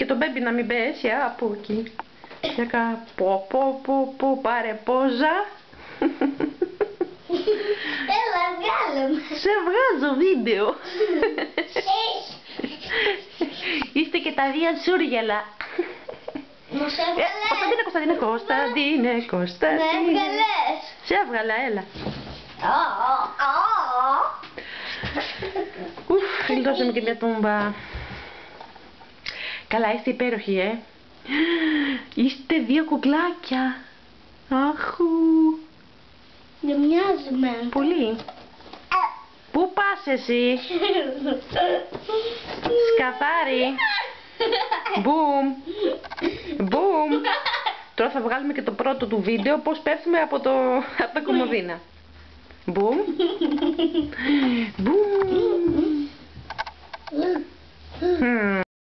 Και το μπέμπι να μην πέσει από εκεί. Πω, πάρε πόζα. Έλα, βγάλε με. Σε βγάζω βίντεο. Είστε και τα δύο σούργελα. Μου σε έβγαλες. Κωνσταντίνε. Με έβγαλες. Σε έβγαλα, έλα. Ουφ, γλιτώσαμε και μια τούμπα. Καλά, είστε υπέροχοι, Είστε δύο κουκλάκια. Αχου. Δεν μοιάζουμε. Πολύ. Πού πας εσύ? Σκαθάρι. Μπουμ. Μπουμ. Τώρα θα βγάλουμε και το πρώτο του βίντεο πώς πέφτουμε από τα κομμωδίνα. Μπουμ. Μπουμ.